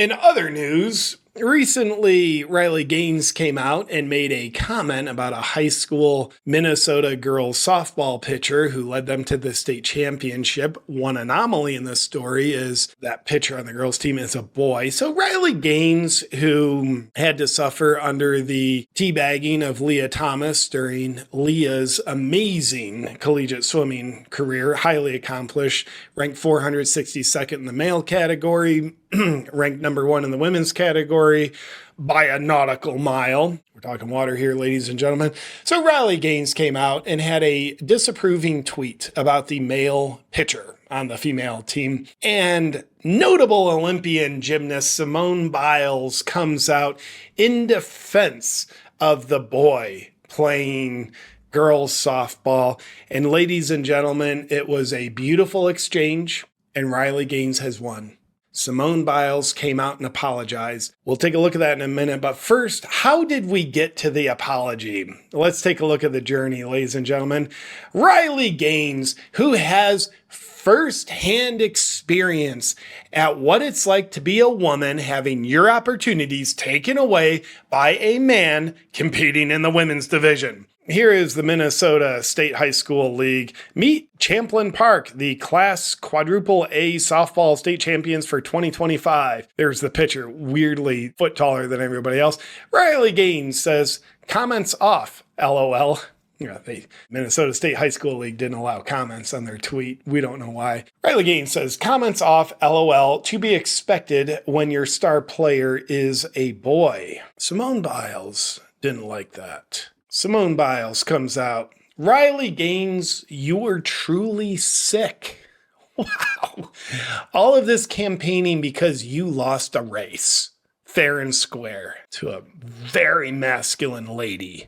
In other news, recently Riley Gaines came out and made a comment about a high school Minnesota girls softball pitcher who led them to the state championship. One anomaly in this story is that pitcher on the girls team is a boy. So Riley Gaines, who had to suffer under the teabagging of Leah Thomas during Leah's amazing collegiate swimming career, highly accomplished, ranked 462nd in the male category, ranked number 1 in the women's category by a nautical mile. We're talking water here, ladies and gentlemen. So Riley Gaines came out and had a disapproving tweet about the male pitcher on the female team. And notable Olympian gymnast Simone Biles comes out in defense of the boy playing girls softball. And ladies and gentlemen, it was a beautiful exchange, and Riley Gaines has won. Simone Biles came out and apologized. We'll take a look at that in a minute. But first, how did we get to the apology? Let's take a look at the journey, ladies and gentlemen. Riley Gaines, who has first-hand experience at what it's like to be a woman having your opportunities taken away by a man competing in the women's division. Here is the Minnesota State High School League. Meet Champlin Park, the Class Quadruple A softball state champions for 2025. There's the pitcher, weirdly foot taller than everybody else. Riley Gaines says, comments off, LOL. The Minnesota State High School League didn't allow comments on their tweet. We don't know why. Riley Gaines says, comments off, LOL, to be expected when your star player is a boy. Simone Biles didn't like that. Simone Biles comes out. Riley Gaines, you are truly sick. Wow. All of this campaigning because you lost a race, fair and square, to a very masculine lady.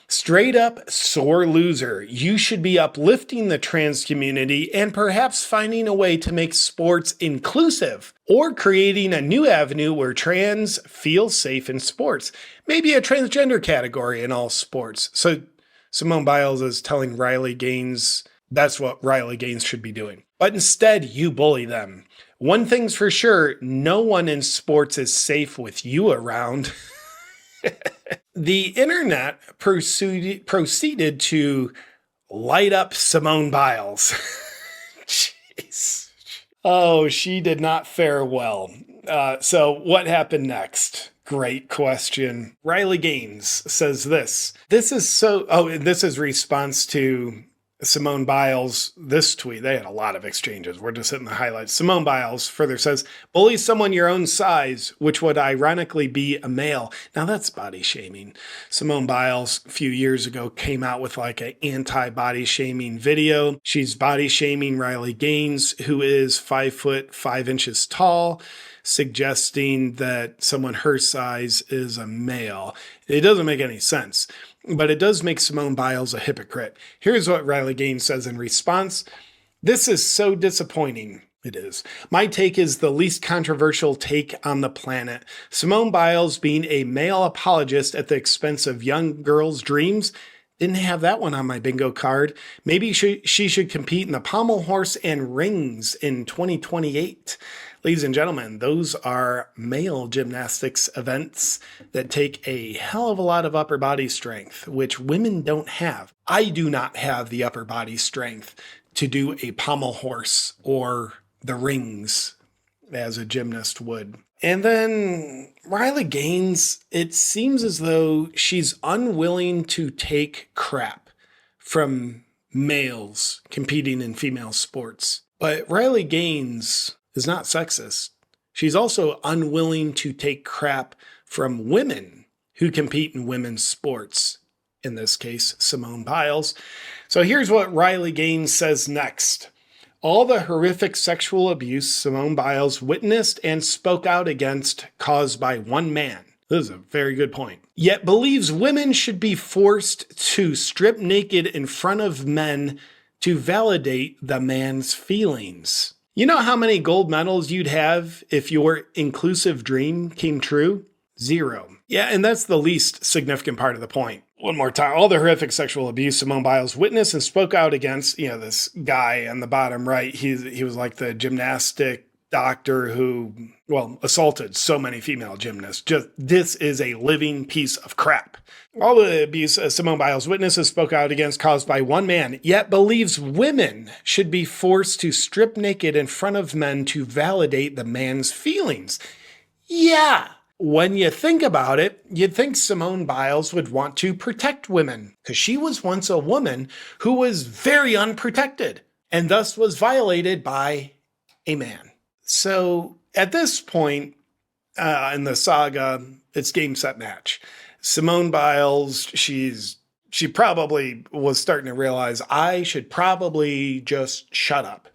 Straight up sore loser. You should be uplifting the trans community and perhaps finding a way to make sports inclusive or creating a new avenue where trans feel safe in sports. Maybe a transgender category in all sports. So Simone Biles is telling Riley Gaines that's what Riley Gaines should be doing. But instead, you bully them. One thing's for sure, no one in sports is safe with you around. The internet proceeded to light up Simone Biles. Jeez. Oh, she did not fare well. So what happened next? Great question. Riley Gaines says this. This is response to Simone Biles, this tweet. They had a lot of exchanges. We're just hitting the highlights. Simone Biles further says, bully someone your own size, which would ironically be a male. Now that's body shaming. Simone Biles a few years ago came out with like an anti-body shaming video. She's body shaming Riley Gaines, who is 5 foot 5 inches tall, suggesting that someone her size is a male. It doesn't make any sense. But it does make Simone Biles a hypocrite. Here's what Riley Gaines says in response. This is so disappointing. It is. My take is the least controversial take on the planet. Simone Biles being a male apologist at the expense of young girls' dreams. Didn't have that one on my bingo card. Maybe she should compete in the pommel horse and rings in 2028. Ladies and gentlemen, those are male gymnastics events that take a hell of a lot of upper body strength, which women don't have. I do not have the upper body strength to do a pommel horse or the rings as a gymnast would. And then Riley Gaines, it seems as though she's unwilling to take crap from males competing in female sports. But Riley Gaines is not sexist. She's also unwilling to take crap from women who compete in women's sports. In this case, Simone Biles. So here's what Riley Gaines says next. All the horrific sexual abuse Simone Biles witnessed and spoke out against caused by one man. This is a very good point. Yet believes women should be forced to strip naked in front of men to validate the man's feelings. You know how many gold medals you'd have if your inclusive dream came true? 0. Yeah, and that's the least significant part of the point. One more time. All the horrific sexual abuse Simone Biles witnessed and spoke out against, this guy on the bottom right. He was like the gymnastic doctor who, well, assaulted so many female gymnasts. This is a living piece of crap. All the abuse Simone Biles witnesses spoke out against caused by one man, yet believes women should be forced to strip naked in front of men to validate the man's feelings. Yeah. When you think about it, you'd think Simone Biles would want to protect women, because she was once a woman who was very unprotected and thus was violated by a man. So at this point in the saga, it's game, set, match. Simone Biles, she probably was starting to realize I should probably just shut up.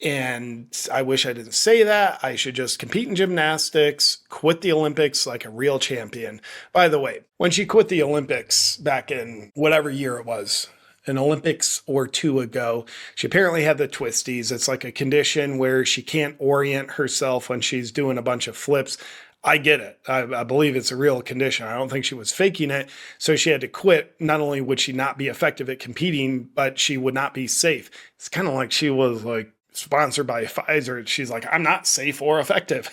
And I wish I didn't say that. I should just compete in gymnastics, quit the Olympics like a real champion. By the way, when she quit the Olympics back in whatever year it was, an Olympics or two ago, she apparently had the twisties. It's like a condition where she can't orient herself when she's doing a bunch of flips. I get it. I believe it's a real condition. I don't think she was faking it. So she had to quit. Not only would she not be effective at competing, but she would not be safe. It's kind of like she was like sponsored by Pfizer. She's like, I'm not safe or effective.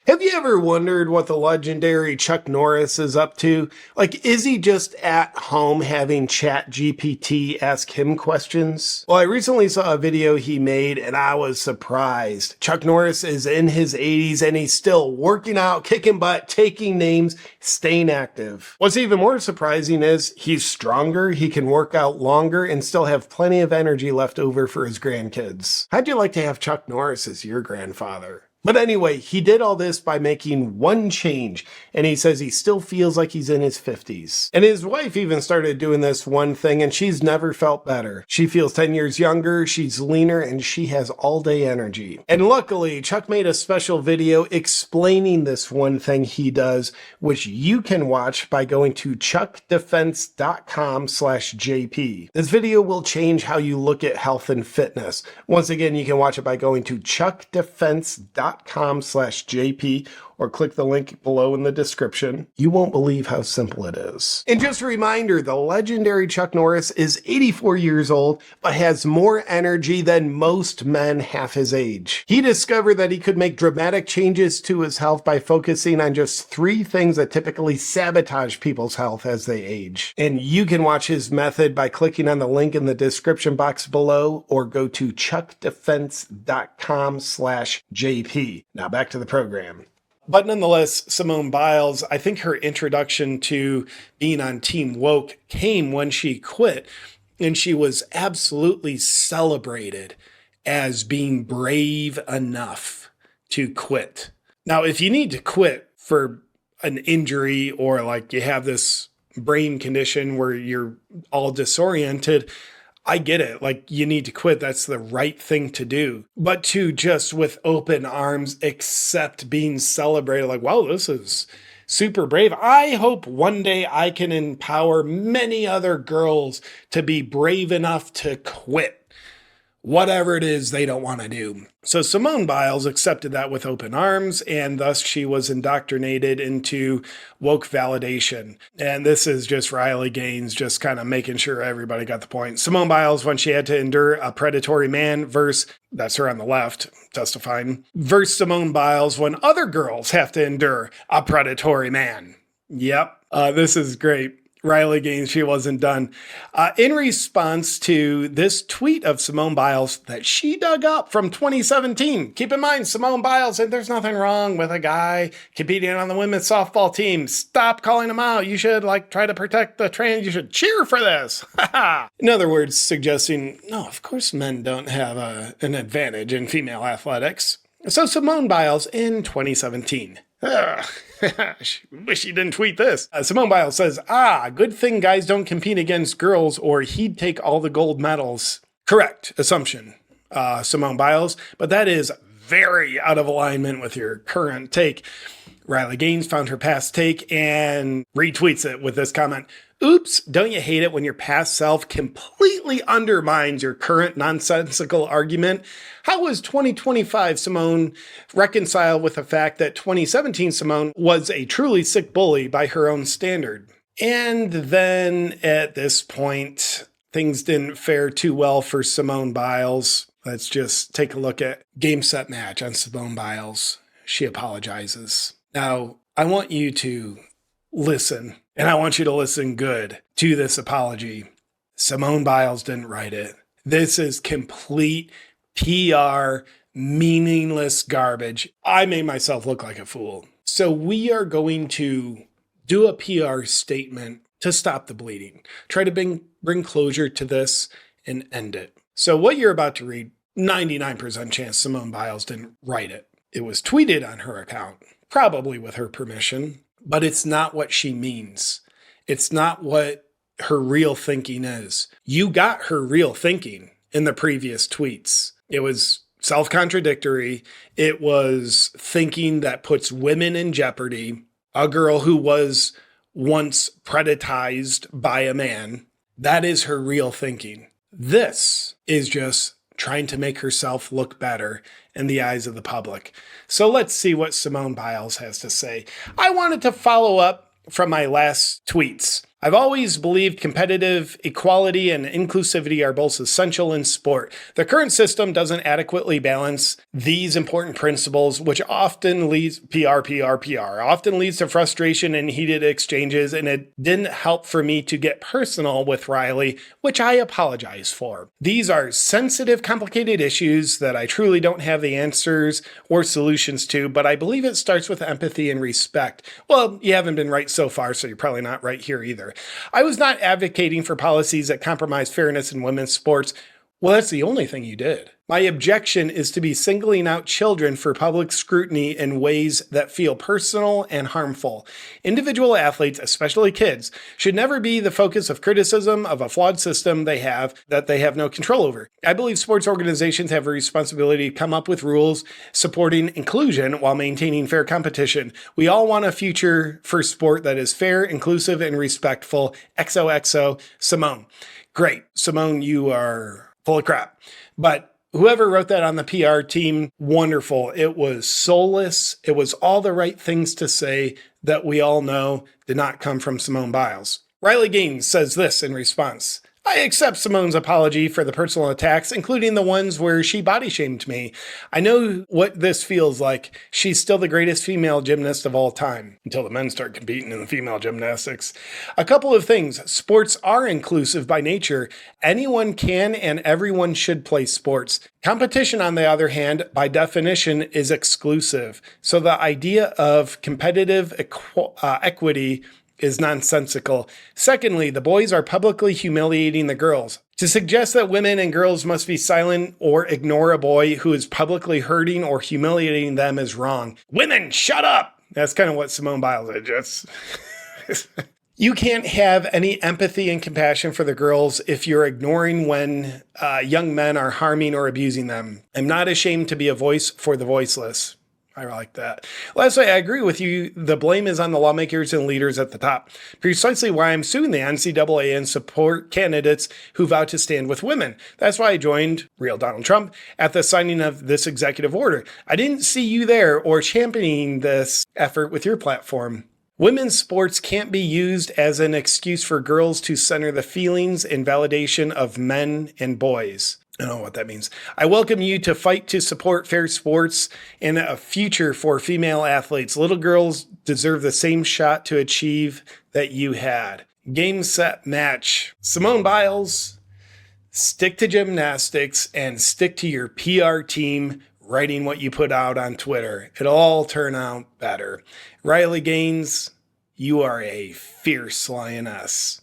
Have you ever wondered what the legendary Chuck Norris is up to? Like, is he just at home having ChatGPT ask him questions? Well, I recently saw a video he made and I was surprised. Chuck Norris is in his 80s and he's still working out, kicking butt, taking names, staying active. What's even more surprising is he's stronger, he can work out longer, and still have plenty of energy left over for his grandkids. How'd you like to have Chuck Norris as your grandfather? But anyway, he did all this by making one change, and he says he still feels like he's in his 50s. And his wife even started doing this one thing, and she's never felt better. She feels 10 years younger, she's leaner, and she has all-day energy. And luckily, Chuck made a special video explaining this one thing he does, which you can watch by going to chuckdefense.com/JP. This video will change how you look at health and fitness. Once again, you can watch it by going to chuckdefense.com/JP or click the link below in the description. You won't believe how simple it is. And just a reminder, the legendary Chuck Norris is 84 years old, but has more energy than most men half his age. He discovered that he could make dramatic changes to his health by focusing on just 3 things that typically sabotage people's health as they age. And you can watch his method by clicking on the link in the description box below or go to chuckdefense.com/JP. Now back to the program. But nonetheless, Simone Biles, I think her introduction to being on Team Woke came when she quit, and she was absolutely celebrated as being brave enough to quit. Now, if you need to quit for an injury or like you have this brain condition where you're all disoriented, I get it. Like, you need to quit. That's the right thing to do. But to just with open arms accept being celebrated, like, wow, this is super brave. I hope one day I can empower many other girls to be brave enough to quit whatever it is they don't want to do. So Simone Biles accepted that with open arms, and thus she was indoctrinated into woke validation. And this is just Riley Gaines just kind of making sure everybody got the point. Simone Biles, when she had to endure a predatory man versus, that's her on the left testifying, versus Simone Biles when other girls have to endure a predatory man. Yep, this is great. Riley Gaines, she wasn't done. In response to this tweet of Simone Biles that she dug up from 2017. Keep in mind, Simone Biles said there's nothing wrong with a guy competing on the women's softball team. Stop calling him out. You should try to protect the trans. You should cheer for this. In other words, suggesting, no, of course men don't have an advantage in female athletics. So Simone Biles in 2017. Wish he didn't tweet this. Simone Biles says, good thing guys don't compete against girls or he'd take all the gold medals. Correct assumption, Simone Biles, but that is very out of alignment with your current take. Riley Gaines found her past take and retweets it with this comment. Oops, don't you hate it when your past self completely undermines your current nonsensical argument? How was 2025 Simone reconcile with the fact that 2017 Simone was a truly sick bully by her own standard? And then at this point, things didn't fare too well for Simone Biles. Let's just take a look at game, set, match on Simone Biles. She apologizes. Now, I want you to listen, and I want you to listen good to this apology. Simone Biles didn't write it. This is complete PR, meaningless garbage. I made myself look like a fool. So we are going to do a PR statement to stop the bleeding. Try to bring closure to this and end it. So what you're about to read, 99% chance Simone Biles didn't write it. It was tweeted on her account, probably with her permission, but it's not what she means. It's not what her real thinking is. You got her real thinking in the previous tweets. It was self-contradictory. It was thinking that puts women in jeopardy. A girl who was once predatorized by a man. That is her real thinking. This is just trying to make herself look better in the eyes of the public. So let's see what Simone Biles has to say. I wanted to follow up from my last tweets. I've always believed competitive equality and inclusivity are both essential in sport. The current system doesn't adequately balance these important principles, which often leads often leads to frustration and heated exchanges, and it didn't help for me to get personal with Riley, which I apologize for. These are sensitive, complicated issues that I truly don't have the answers or solutions to, but I believe it starts with empathy and respect. Well, you haven't been right so far, so you're probably not right here either. I was not advocating for policies that compromise fairness in women's sports. Well, that's the only thing you did. My objection is to be singling out children for public scrutiny in ways that feel personal and harmful. Individual athletes, especially kids, should never be the focus of criticism of a flawed system they have no control over. I believe sports organizations have a responsibility to come up with rules supporting inclusion while maintaining fair competition. We all want a future for sport that is fair, inclusive, and respectful. XOXO, Simone. Great. Simone, you are full of crap. But whoever wrote that on the PR team, wonderful. It was soulless. It was all the right things to say that we all know did not come from Simone Biles. Riley Gaines says this in response. I accept Simone's apology for the personal attacks, including the ones where she body shamed me. I know what this feels like. She's still the greatest female gymnast of all time, until the men start competing in the female gymnastics. A couple of things. Sports are inclusive by nature. Anyone can and everyone should play sports. Competition, on the other hand, by definition, is exclusive. So the idea of competitive equity is nonsensical. Secondly, the boys are publicly humiliating the girls. To suggest that women and girls must be silent or ignore a boy who is publicly hurting or humiliating them is wrong. Women, shut up! That's kind of what Simone Biles did. Just You can't have any empathy and compassion for the girls if you're ignoring when young men are harming or abusing them. I'm not ashamed to be a voice for the voiceless. I like that. Lastly, I agree with you. The blame is on the lawmakers and leaders at the top. Precisely why I'm suing the NCAA and support candidates who vow to stand with women. That's why I joined Real Donald Trump at the signing of this executive order. I didn't see you there or championing this effort with your platform. Women's sports can't be used as an excuse for girls to center the feelings and validation of men and boys. I don't know what that means. I welcome you to fight to support fair sports and a future for female athletes. Little girls deserve the same shot to achieve that you had. Game, set, match. Simone Biles, stick to gymnastics and stick to your PR team writing what you put out on Twitter. It'll all turn out better. Riley Gaines, you are a fierce lioness.